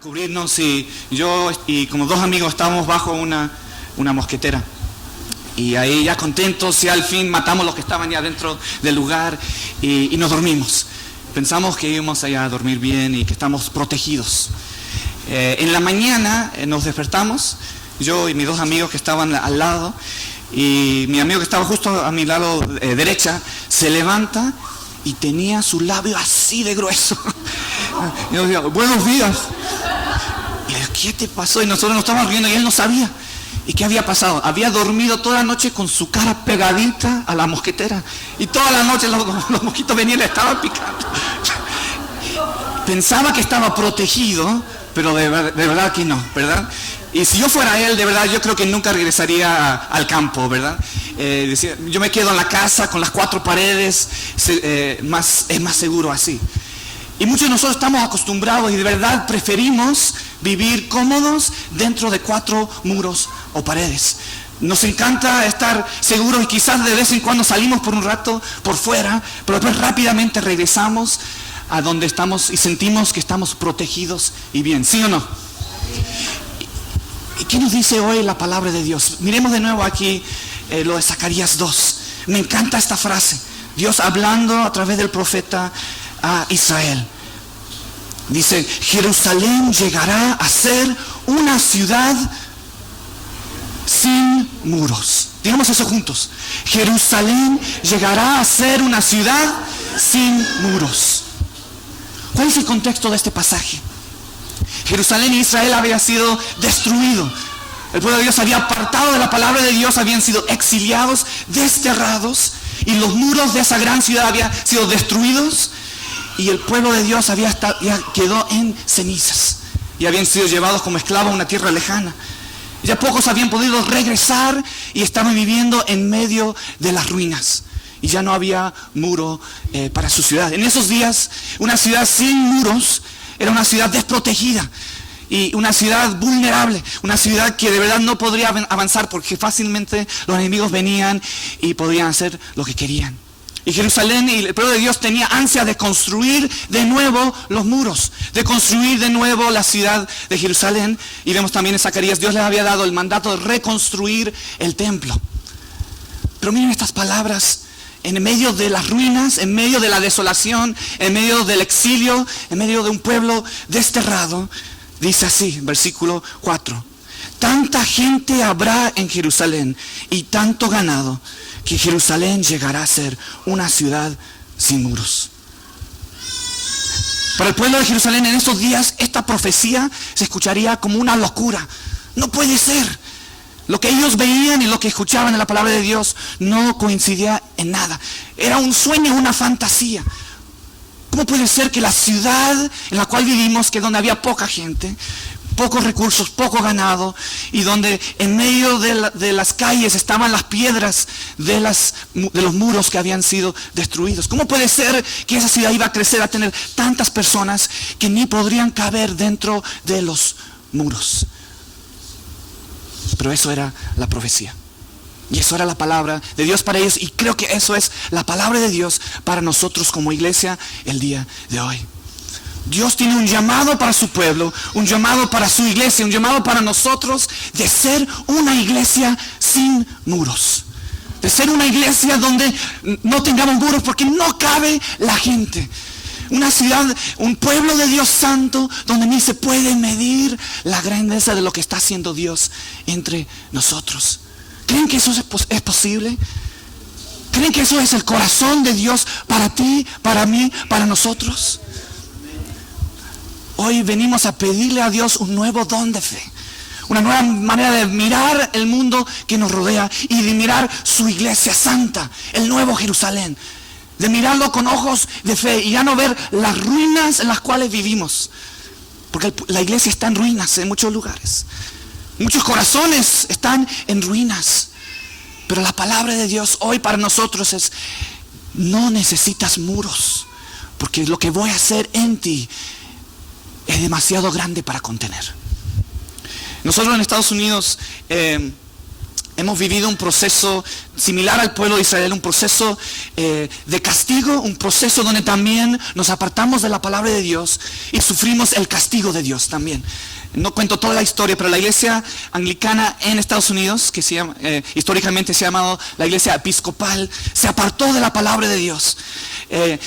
cubrirnos y yo y como dos amigos estábamos bajo una mosquetera. Y ahí ya contentos, ya al fin matamos los que estaban ya dentro del lugar y nos dormimos. Pensamos que íbamos allá a dormir bien y que estamos protegidos. En la mañana nos despertamos, yo y mis dos amigos que estaban al lado, y mi amigo que estaba justo a mi lado derecha se levanta y tenía su labio así de grueso. Y yo decía, buenos días. Y le digo, ¿qué te pasó? Y nosotros nos estábamos riendo y él no sabía. ¿Y qué había pasado? Había dormido toda la noche con su cara pegadita a la mosquetera. Y toda la noche los mosquitos venían y le estaban picando. Pensaba que estaba protegido, pero de verdad que no, ¿verdad? Y si yo fuera él, de verdad, yo creo que nunca regresaría al campo, ¿verdad? Decía, yo me quedo en la casa con las cuatro paredes, es más seguro así. Y muchos de nosotros estamos acostumbrados y de verdad preferimos vivir cómodos dentro de cuatro muros o paredes. Nos encanta estar seguros y quizás de vez en cuando salimos por un rato por fuera, pero después rápidamente regresamos a donde estamos y sentimos que estamos protegidos y bien, ¿sí o no? ¿Y qué nos dice hoy la palabra de Dios? Miremos de nuevo aquí lo de Zacarías 2. Me encanta esta frase. Dios hablando a través del profeta a Israel. Dice, Jerusalén llegará a ser una ciudad sin muros. Digamos eso juntos. Jerusalén llegará a ser una ciudad sin muros. ¿Cuál es el contexto de este pasaje? Jerusalén y Israel había sido destruido. El pueblo de Dios había apartado de la palabra de Dios, habían sido exiliados, desterrados, y los muros de esa gran ciudad habían sido destruidos, y el pueblo de Dios ya quedó en cenizas, y habían sido llevados como esclavos a una tierra lejana. Ya pocos habían podido regresar y estaban viviendo en medio de las ruinas. Y ya no había muro para su ciudad. En esos días, una ciudad sin muros era una ciudad desprotegida y una ciudad vulnerable, una ciudad que de verdad no podría avanzar porque fácilmente los enemigos venían y podían hacer lo que querían. Y Jerusalén y el pueblo de Dios tenía ansia de construir de nuevo los muros, de construir de nuevo la ciudad de Jerusalén. Y vemos también en Zacarías, Dios les había dado el mandato de reconstruir el templo. Pero miren estas palabras. En medio de las ruinas, en medio de la desolación, en medio del exilio, en medio de un pueblo desterrado, dice así, versículo 4. Tanta gente habrá en Jerusalén y tanto ganado que Jerusalén llegará a ser una ciudad sin muros. Para el pueblo de Jerusalén en estos días, esta profecía se escucharía como una locura. No puede ser. Lo que ellos veían y lo que escuchaban en la palabra de Dios no coincidía en nada. Era un sueño, una fantasía. ¿Cómo puede ser que la ciudad en la cual vivimos, que donde había poca gente, pocos recursos, poco ganado, y donde en medio de las calles estaban las piedras de los muros que habían sido destruidos? ¿Cómo puede ser que esa ciudad iba a crecer, a tener tantas personas que ni podrían caber dentro de los muros? Pero eso era la profecía. Y eso era la palabra de Dios para ellos. Y creo que eso es la palabra de Dios para nosotros como iglesia el día de hoy. Dios tiene un llamado para su pueblo, un llamado para su iglesia, un llamado para nosotros de ser una iglesia sin muros. De ser una iglesia donde no tengamos muros porque no cabe la gente. Una ciudad, un pueblo de Dios santo, donde ni se puede medir la grandeza de lo que está haciendo Dios entre nosotros. ¿Creen que eso es posible? ¿Creen que eso es el corazón de Dios para ti, para mí, para nosotros? Hoy venimos a pedirle a Dios un nuevo don de fe. Una nueva manera de mirar el mundo que nos rodea y de mirar su iglesia santa, el nuevo Jerusalén. De mirarlo con ojos de fe y ya no ver las ruinas en las cuales vivimos. Porque la iglesia está en ruinas en muchos lugares. Muchos corazones están en ruinas. Pero la palabra de Dios hoy para nosotros es, no necesitas muros. Porque lo que voy a hacer en ti es demasiado grande para contener. Nosotros en Estados Unidos hemos vivido un proceso similar al pueblo de Israel, un proceso de castigo, un proceso donde también nos apartamos de la palabra de Dios y sufrimos el castigo de Dios también. No cuento toda la historia, pero la iglesia anglicana en Estados Unidos, que históricamente se ha llamado la iglesia episcopal, se apartó de la palabra de Dios.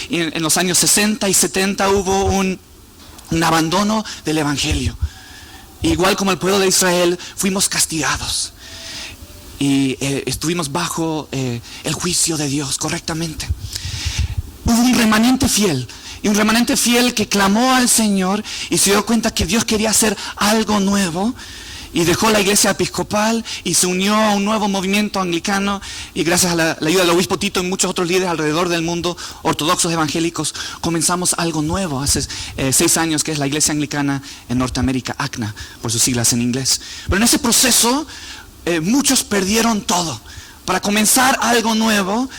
Y en los años 60 y 70 hubo un abandono del evangelio. Igual como el pueblo de Israel, fuimos castigados. Y estuvimos bajo el juicio de Dios correctamente. Hubo un remanente fiel. Y un remanente fiel que clamó al Señor y se dio cuenta que Dios quería hacer algo nuevo. Y dejó la iglesia episcopal y se unió a un nuevo movimiento anglicano. Y gracias a la ayuda del obispo Tito y muchos otros líderes alrededor del mundo, ortodoxos evangélicos, comenzamos algo nuevo hace 6 años, que es la iglesia anglicana en Norteamérica, ACNA, por sus siglas en inglés. Pero en ese proceso muchos perdieron todo. Para comenzar algo nuevo,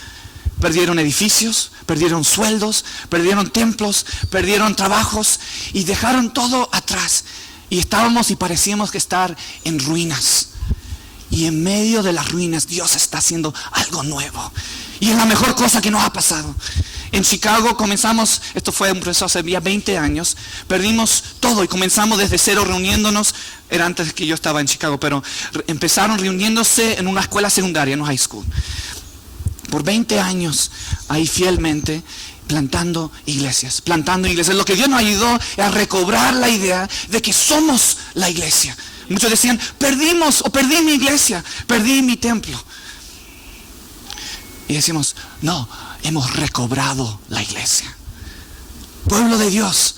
perdieron edificios, perdieron sueldos, perdieron templos, perdieron trabajos y dejaron todo atrás. Y estábamos y parecíamos que estar en ruinas. Y en medio de las ruinas Dios está haciendo algo nuevo. Y es la mejor cosa que nos ha pasado. En Chicago comenzamos, esto fue un proceso hace ya 20 años, perdimos todo y comenzamos desde cero reuniéndonos. Era antes que yo estaba en Chicago, pero empezaron reuniéndose en una escuela secundaria, no high school. Por 20 años ahí fielmente plantando iglesias. Lo que Dios nos ayudó es a recobrar la idea de que somos la iglesia. Muchos decían, perdí mi iglesia, perdí mi templo. Y decimos, no, hemos recobrado la iglesia. Pueblo de Dios,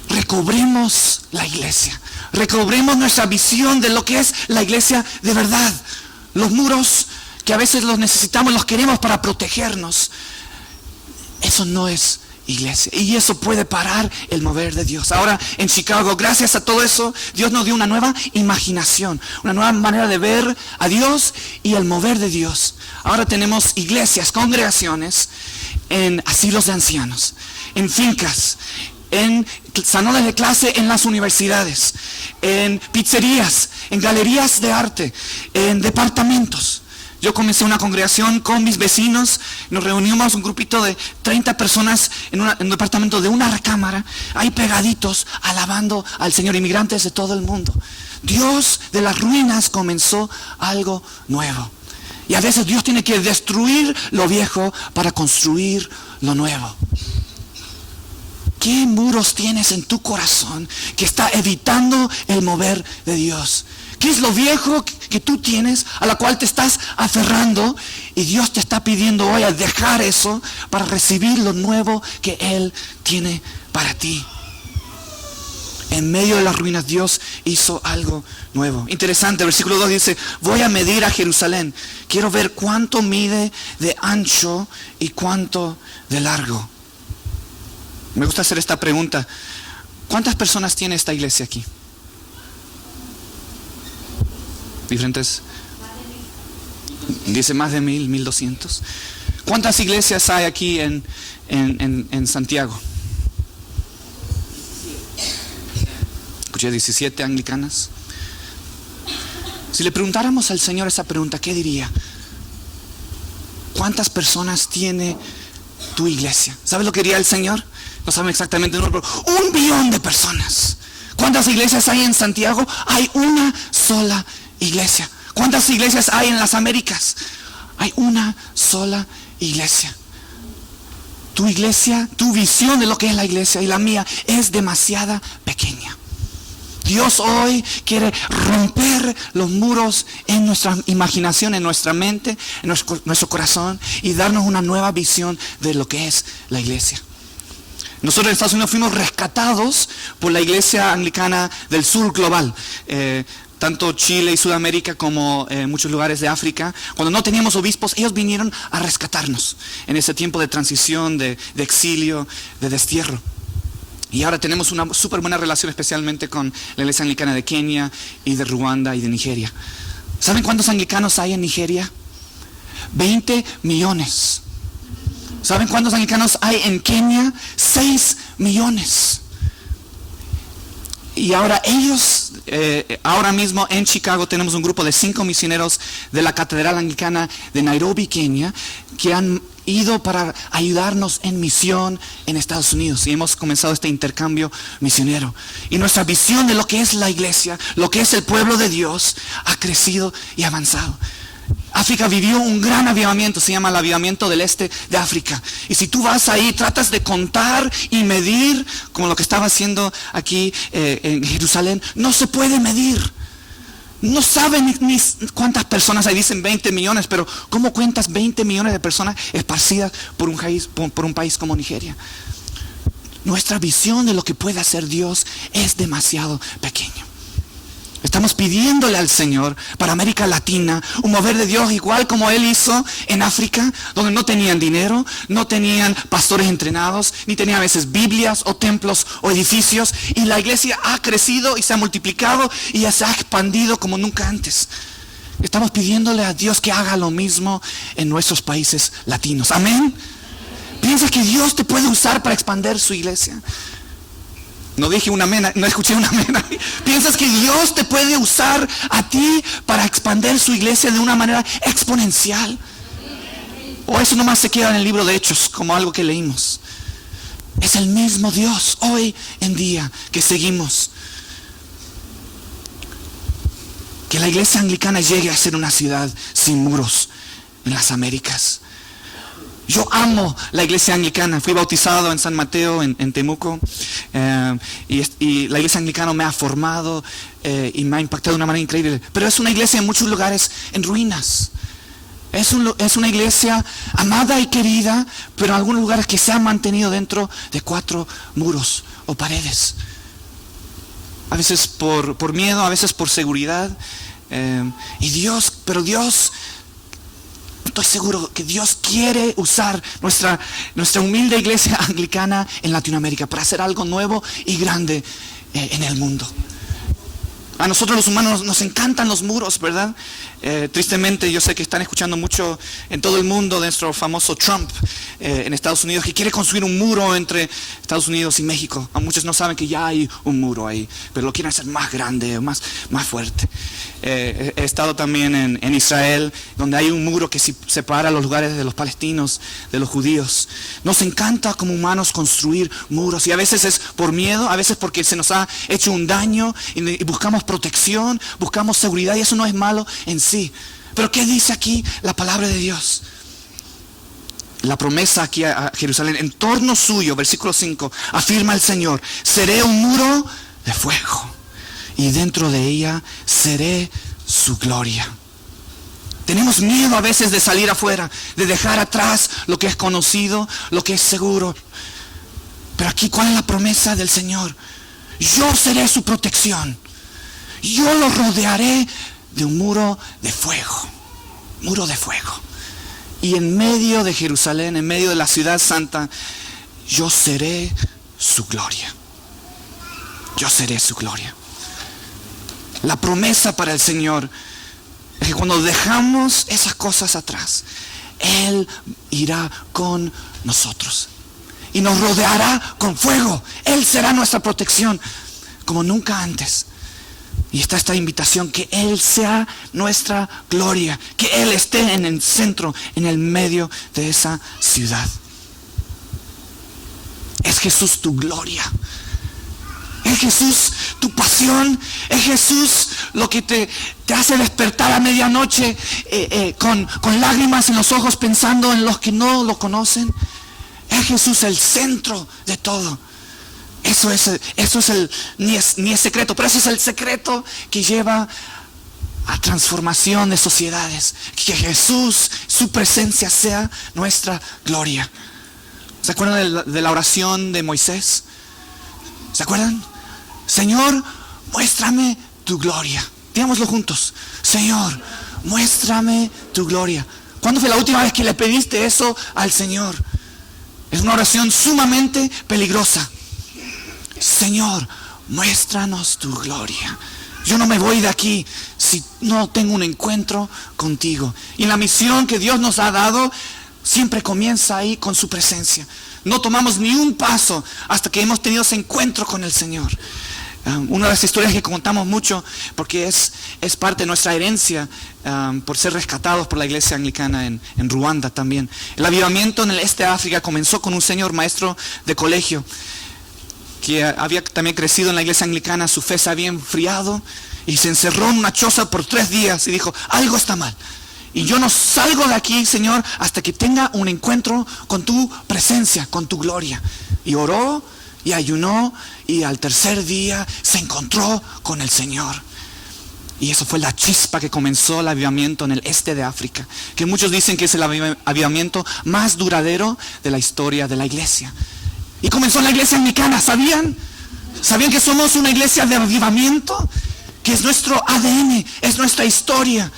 recobremos la iglesia. Recobremos nuestra visión de lo que es la iglesia de verdad. Los muros que a veces los necesitamos, los queremos para protegernos. Eso no es iglesia. Y eso puede parar el mover de Dios. Ahora en Chicago, gracias a todo eso, Dios nos dio una nueva imaginación, una nueva manera de ver a Dios y el mover de Dios. Ahora tenemos iglesias, congregaciones en asilos de ancianos, en fincas, en salones de clase en las universidades, en pizzerías, en galerías de arte, en departamentos. Yo comencé una congregación con mis vecinos, nos reunimos un grupito de 30 personas en un departamento de una recámara, ahí pegaditos, alabando al Señor, inmigrantes de todo el mundo. Dios de las ruinas comenzó algo nuevo. Y a veces Dios tiene que destruir lo viejo para construir lo nuevo. ¿Qué muros tienes en tu corazón que está evitando el mover de Dios? ¿Qué es lo viejo que tú tienes a la cual te estás aferrando? Y Dios te está pidiendo hoy a dejar eso para recibir lo nuevo que Él tiene para ti. En medio de las ruinas Dios hizo algo nuevo. Interesante, el versículo 2 dice, voy a medir a Jerusalén. Quiero ver cuánto mide de ancho y cuánto de largo. Me gusta hacer esta pregunta. ¿Cuántas personas tiene esta iglesia aquí? Diferentes. Dice más de 1,000, 1,200. ¿Cuántas iglesias hay aquí en Santiago? Escuché 17 anglicanas. Si le preguntáramos al Señor esa pregunta, ¿qué diría? ¿Cuántas personas tiene tu iglesia? ¿Sabes lo que diría el Señor? No saben exactamente el número, pero 1 billón de personas. ¿Cuántas iglesias hay en Santiago? Hay una sola iglesia. ¿Cuántas iglesias hay en las Américas? Hay una sola iglesia. Tu iglesia, tu visión de lo que es la iglesia y la mía es demasiado pequeña. Dios hoy quiere romper los muros en nuestra imaginación, en nuestra mente, en nuestro corazón y darnos una nueva visión de lo que es la iglesia. Nosotros en Estados Unidos fuimos rescatados por la iglesia anglicana del sur global. Tanto Chile y Sudamérica como muchos lugares de África. Cuando no teníamos obispos, ellos vinieron a rescatarnos en ese tiempo de transición, de exilio, de destierro. Y ahora tenemos una súper buena relación, especialmente con la iglesia anglicana de Kenia y de Ruanda y de Nigeria. ¿Saben cuántos anglicanos hay en Nigeria? 20 millones. ¿Saben cuántos anglicanos hay en Kenia? 6 millones. Y ahora ellos ahora mismo en Chicago tenemos un grupo de 5 misioneros de la Catedral Anglicana de Nairobi, Kenia, que han ido para ayudarnos en misión en Estados Unidos, y hemos comenzado este intercambio misionero, y nuestra visión de lo que es la iglesia, lo que es el pueblo de Dios, ha crecido y avanzado. África vivió un gran avivamiento, se llama el avivamiento del este de África, y si tú vas ahí, tratas de contar y medir, como lo que estaba haciendo aquí en Jerusalén, no se puede medir. No saben ni cuántas personas hay, dicen 20 millones, pero ¿cómo cuentas 20 millones de personas esparcidas por un país como Nigeria? Nuestra visión de lo que puede hacer Dios es demasiado pequeño. Estamos pidiéndole al Señor para América Latina un mover de Dios igual como Él hizo en África, donde no tenían dinero, no tenían pastores entrenados, ni tenían a veces Biblias o templos o edificios, y la iglesia ha crecido y se ha multiplicado y ya se ha expandido como nunca antes. Estamos pidiéndole a Dios que haga lo mismo en nuestros países latinos. Amén. ¿Piensas que Dios te puede usar para expandir su iglesia? No dije una amén, no escuché una amén. ¿Piensas que Dios te puede usar a ti para expandir su iglesia de una manera exponencial? ¿O eso nomás se queda en el libro de Hechos como algo que leímos? Es el mismo Dios hoy en día que seguimos. Que la iglesia anglicana llegue a ser una ciudad sin muros en las Américas. Yo amo la iglesia anglicana. Fui bautizado en San Mateo, en Temuco, y la iglesia anglicana me ha formado y me ha impactado de una manera increíble. Pero es una iglesia en muchos lugares en ruinas. Es una iglesia amada y querida, pero en algunos lugares que se ha mantenido dentro de 4 muros o paredes. A veces por miedo, a veces por seguridad. Pero Dios... Estoy seguro que Dios quiere usar nuestra humilde iglesia anglicana en Latinoamérica para hacer algo nuevo y grande en el mundo. A nosotros los humanos nos encantan los muros, ¿verdad? Tristemente yo sé que están escuchando mucho en todo el mundo de nuestro famoso Trump en Estados Unidos, que quiere construir un muro entre Estados Unidos y México. A muchos no saben que ya hay un muro ahí, pero lo quieren hacer más grande, más fuerte. He estado también en Israel, donde hay un muro que separa los lugares de los palestinos, de los judíos. Nos encanta como humanos construir muros, y a veces es por miedo, a veces porque se nos ha hecho un daño y buscamos protección, buscamos seguridad, y eso no es malo en sí. Pero ¿qué dice aquí la palabra de Dios? La promesa aquí a Jerusalén, en torno suyo, versículo 5, afirma el Señor: seré un muro de fuego, y dentro de ella seré su gloria. Tenemos miedo a veces de salir afuera, de dejar atrás lo que es conocido, lo que es seguro. Pero aquí, ¿cuál es la promesa del Señor? Yo seré su protección. Yo lo rodearé de un muro de fuego. Muro de fuego. Y en medio de Jerusalén, en medio de la ciudad santa, yo seré su gloria. Yo seré su gloria. La promesa para el Señor es que cuando dejamos esas cosas atrás, Él irá con nosotros y nos rodeará con fuego. Él será nuestra protección como nunca antes. Y está esta invitación, que Él sea nuestra gloria, que Él esté en el centro, en el medio de esa ciudad. Es Jesús tu gloria. Es Jesús tu pasión. Es Jesús lo que te hace despertar a medianoche con lágrimas en los ojos, pensando en los que no lo conocen. Es Jesús el centro de todo. Ni es secreto, pero ese es el secreto que lleva a transformación de sociedades. Que Jesús, su presencia, sea nuestra gloria. ¿Se acuerdan de la oración de Moisés? ¿Se acuerdan? Señor, muéstrame tu gloria. Digámoslo juntos. Señor, muéstrame tu gloria. ¿Cuándo fue la última vez que le pediste eso al Señor? Es una oración sumamente peligrosa. Señor, muéstranos tu gloria. Yo no me voy de aquí si no tengo un encuentro contigo. Y la misión que Dios nos ha dado siempre comienza ahí con su presencia. No tomamos ni un paso hasta que hemos tenido ese encuentro con el Señor. Una de las historias que contamos mucho, porque es parte de nuestra herencia, por ser rescatados por la iglesia anglicana en Ruanda también. El avivamiento en el este de África comenzó con un señor maestro de colegio, que había también crecido en la iglesia anglicana. Su fe se había enfriado y se encerró en una choza por 3 días y dijo, algo está mal. Y yo no salgo de aquí, Señor, hasta que tenga un encuentro con tu presencia, con tu gloria. Y oró y ayunó y al 3er día se encontró con el Señor. Y eso fue la chispa que comenzó el avivamiento en el este de África, que muchos dicen que es el avivamiento más duradero de la historia de la iglesia. Y comenzó en la iglesia anglicana, ¿sabían? ¿Sabían que somos una iglesia de avivamiento? Que es nuestro ADN, es nuestra historia.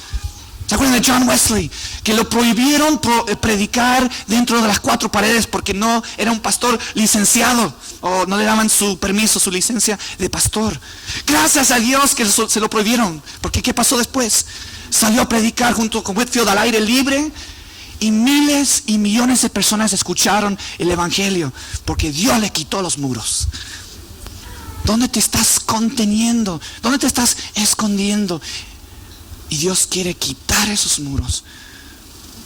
¿Se acuerdan de John Wesley? Que lo prohibieron predicar dentro de las 4 paredes porque no era un pastor licenciado, o no le daban su permiso, su licencia de pastor. Gracias a Dios que se lo prohibieron, porque ¿qué pasó después? Salió a predicar junto con Whitefield al aire libre y miles y millones de personas escucharon el evangelio porque Dios le quitó los muros. ¿Dónde te estás conteniendo? ¿Dónde te estás escondiendo? Y Dios quiere quitar esos muros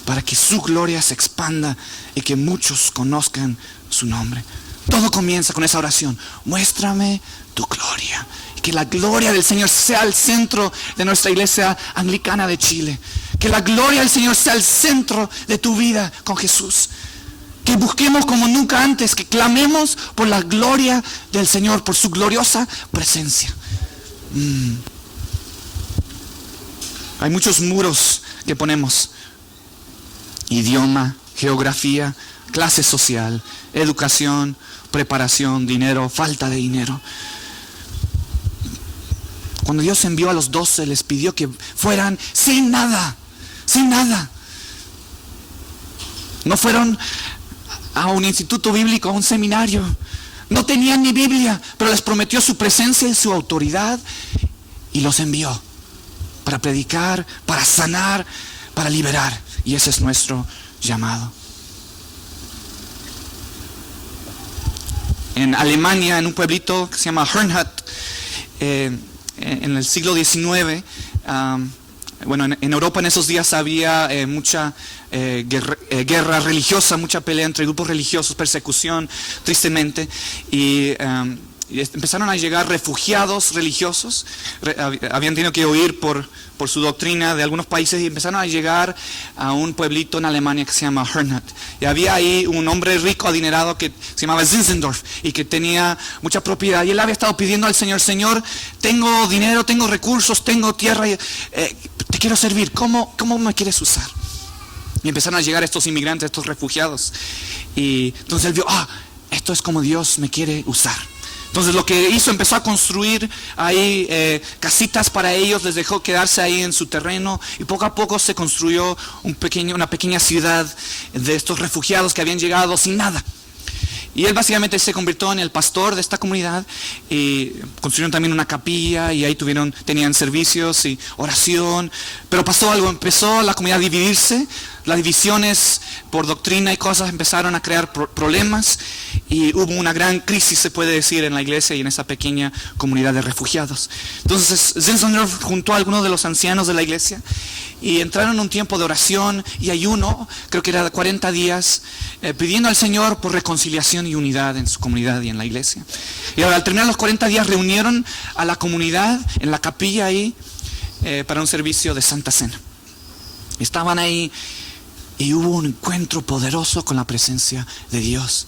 para que su gloria se expanda y que muchos conozcan su nombre. Todo comienza con esa oración. Muéstrame tu gloria. Y que la gloria del Señor sea el centro de nuestra iglesia anglicana de Chile. Que la gloria del Señor sea el centro de tu vida con Jesús. Que busquemos como nunca antes, que clamemos por la gloria del Señor, por su gloriosa presencia. Hay muchos muros que ponemos. Idioma, geografía, clase social, educación, preparación, dinero, falta de dinero. Cuando Dios envió a los 12, les pidió que fueran sin nada, sin nada. No fueron a un instituto bíblico, a un seminario. No tenían ni Biblia, pero les prometió su presencia y su autoridad y los envió para predicar, para sanar, para liberar. Y ese es nuestro llamado. En Alemania, en un pueblito que se llama Herrnhut, en el siglo XIX, en Europa en esos días había mucha guerra religiosa, mucha pelea entre grupos religiosos, persecución, tristemente, y empezaron a llegar refugiados religiosos. Habían tenido que huir por su doctrina de algunos países y empezaron a llegar a un pueblito en Alemania que se llama Herrnhut. Y había ahí un hombre rico, adinerado, que se llamaba Zinzendorf y que tenía mucha propiedad. Y él había estado pidiendo al Señor, Señor, tengo dinero, tengo recursos, tengo tierra, te quiero servir. ¿Cómo me quieres usar? Y empezaron a llegar estos inmigrantes, estos refugiados. Y entonces él vio, esto es como Dios me quiere usar. Entonces lo que hizo, empezó a construir ahí casitas para ellos, les dejó quedarse ahí en su terreno y poco a poco se construyó una pequeña ciudad de estos refugiados que habían llegado sin nada. Y él básicamente se convirtió en el pastor de esta comunidad y construyeron también una capilla y ahí tenían servicios y oración. Pero pasó algo, empezó la comunidad a dividirse, las divisiones por doctrina y cosas empezaron a crear problemas y hubo una gran crisis, se puede decir, en la iglesia y en esa pequeña comunidad de refugiados. Entonces Zinzendorf juntó a algunos de los ancianos de la iglesia y entraron en un tiempo de oración y ayuno, creo que era de 40 días, pidiendo al Señor por reconciliación y unidad en su comunidad y en la iglesia. Y al terminar los 40 días reunieron a la comunidad en la capilla ahí para un servicio de Santa Cena. Estaban ahí y hubo un encuentro poderoso con la presencia de Dios.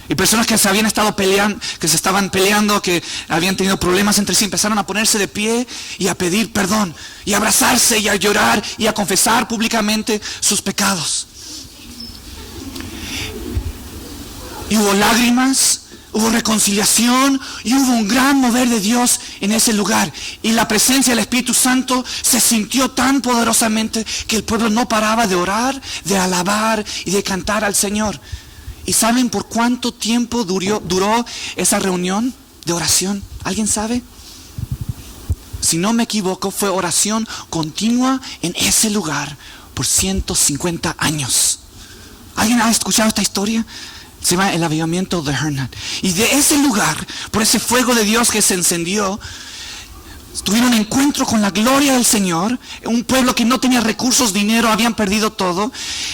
Y personas que se habían estado peleando, que se estaban peleando, que habían tenido problemas entre sí, empezaron a ponerse de pie y a pedir perdón, y a abrazarse y a llorar y a confesar públicamente sus pecados. Y hubo lágrimas, hubo reconciliación y hubo un gran mover de Dios en ese lugar. Y la presencia del Espíritu Santo se sintió tan poderosamente que el pueblo no paraba de orar, de alabar y de cantar al Señor. ¿Y saben por cuánto tiempo duró esa reunión de oración? ¿Alguien sabe? Si no me equivoco, fue oración continua en ese lugar por 150 años. ¿Alguien ha escuchado esta historia? Se llama el avivamiento de Hernan. Y de ese lugar, por ese fuego de Dios que se encendió, tuvieron encuentro con la gloria del Señor. Un pueblo que no tenía recursos, dinero, habían perdido todo.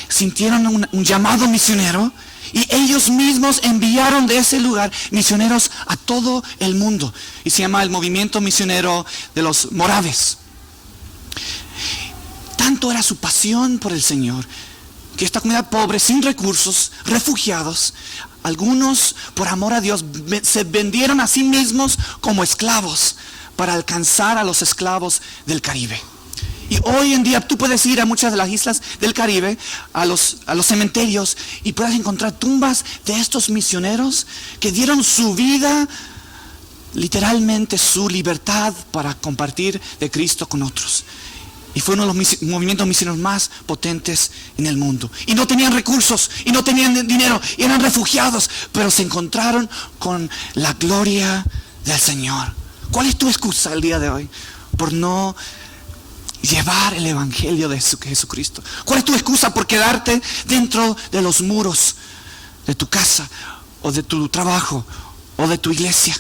Sintieron un llamado misionero. Y ellos mismos enviaron de ese lugar misioneros a todo el mundo. Y se llama el movimiento misionero de los moraves. Tanto era su pasión por el Señor, que esta comunidad pobre, sin recursos, refugiados, algunos por amor a Dios se vendieron a sí mismos como esclavos para alcanzar a los esclavos del Caribe. Y hoy en día tú puedes ir a muchas de las islas del Caribe, a los cementerios, y puedes encontrar tumbas de estos misioneros que dieron su vida, literalmente su libertad, para compartir de Cristo con otros. Y fue uno de los movimientos misioneros más potentes en el mundo. Y no tenían recursos, y no tenían dinero, y eran refugiados, pero se encontraron con la gloria del Señor. ¿Cuál es tu excusa el día de hoy por no llevar el evangelio de Jesucristo? ¿Cuál es tu excusa por quedarte dentro de los muros de tu casa, o de tu trabajo, o de tu iglesia?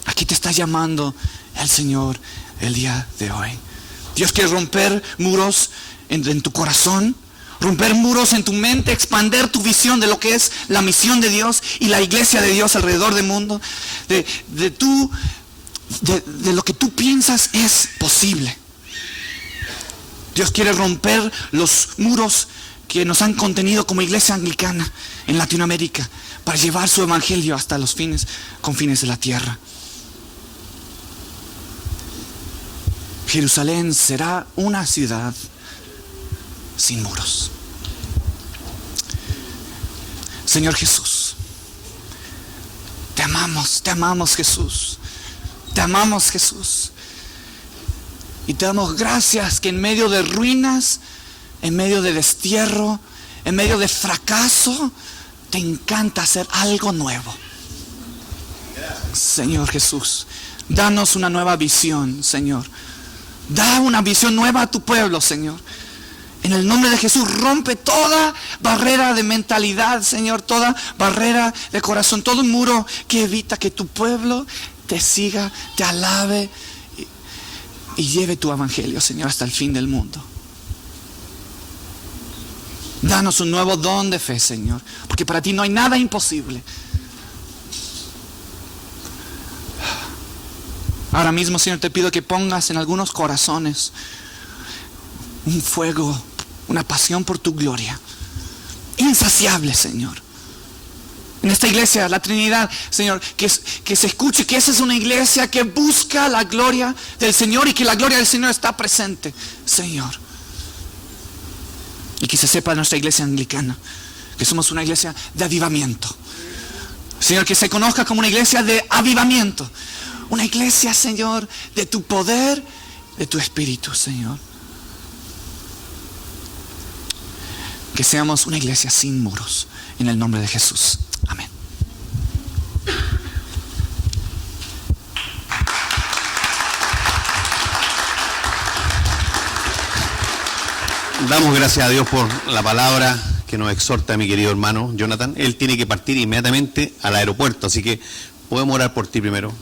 Aquí te está llamando el Señor el día de hoy. Dios quiere romper muros en tu corazón, romper muros en tu mente, expander tu visión de lo que es la misión de Dios y la iglesia de Dios alrededor del mundo, de lo que tú piensas es posible. Dios quiere romper los muros que nos han contenido como iglesia anglicana en Latinoamérica para llevar su evangelio hasta los confines de la tierra. Jerusalén será una ciudad sin muros. Señor Jesús, te amamos Jesús, te amamos Jesús. Y te damos gracias que en medio de ruinas, en medio de destierro, en medio de fracaso, te encanta hacer algo nuevo. Señor Jesús, danos una nueva visión, Señor. Da una visión nueva a tu pueblo, Señor. En el nombre de Jesús, rompe toda barrera de mentalidad, Señor, toda barrera de corazón, todo muro que evita que tu pueblo te siga, te alabe y lleve tu evangelio, Señor, hasta el fin del mundo. Danos un nuevo don de fe, Señor, porque para ti no hay nada imposible. Ahora mismo, Señor, te pido que pongas en algunos corazones un fuego, una pasión por tu gloria, insaciable, Señor. En esta iglesia, la Trinidad, Señor, que se escuche que esa es una iglesia que busca la gloria del Señor y que la gloria del Señor está presente, Señor. Y que se sepa de nuestra iglesia anglicana que somos una iglesia de avivamiento. Señor, que se conozca como una iglesia de avivamiento. Una iglesia, Señor, de tu poder, de tu espíritu, Señor. Que seamos una iglesia sin muros, en el nombre de Jesús. Amén. Damos gracias a Dios por la palabra que nos exhorta mi querido hermano Jonathan. Él tiene que partir inmediatamente al aeropuerto, así que podemos orar por ti primero.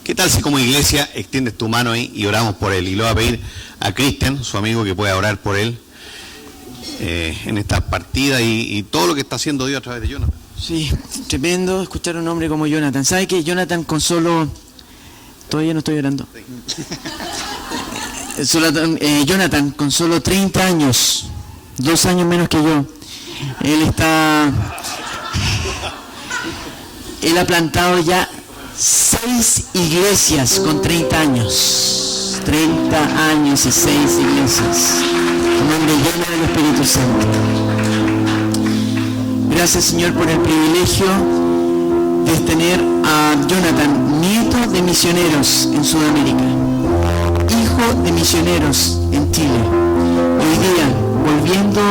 ¿Qué tal si como iglesia extiendes tu mano ahí y oramos por él? Y le voy a pedir a Cristian, su amigo, que pueda orar por él en esta partida y todo lo que está haciendo Dios a través de Jonathan. Sí, tremendo escuchar a un hombre como Jonathan. ¿Sabe que Jonathan con solo... Todavía no estoy orando. Jonathan con solo 30 años, 2 años menos que yo, él ha plantado ya 6 iglesias con 30 años. 30 años y 6 iglesias. Un hombre lleno del Espíritu Santo. Gracias, Señor, por el privilegio de tener a Jonathan, nieto de misioneros en Sudamérica, hijo de misioneros en Chile. Hoy día, volviendo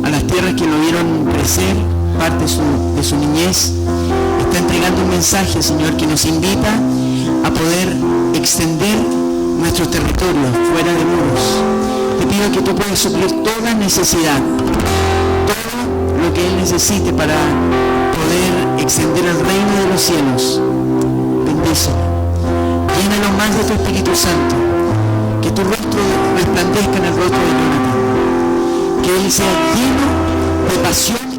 a las tierras que lo vieron crecer, parte de su niñez, está entregando un mensaje, Señor, que nos invita a poder extender nuestros territorios fuera de muros. Te pido que tú puedas suplir toda necesidad, todo lo que Él necesite para poder extender el reino de los cielos. Bendícelo. Llénalo más de tu Espíritu Santo. Que tu rostro resplandezca en el rostro de Jonathan. Que él sea lleno de pasión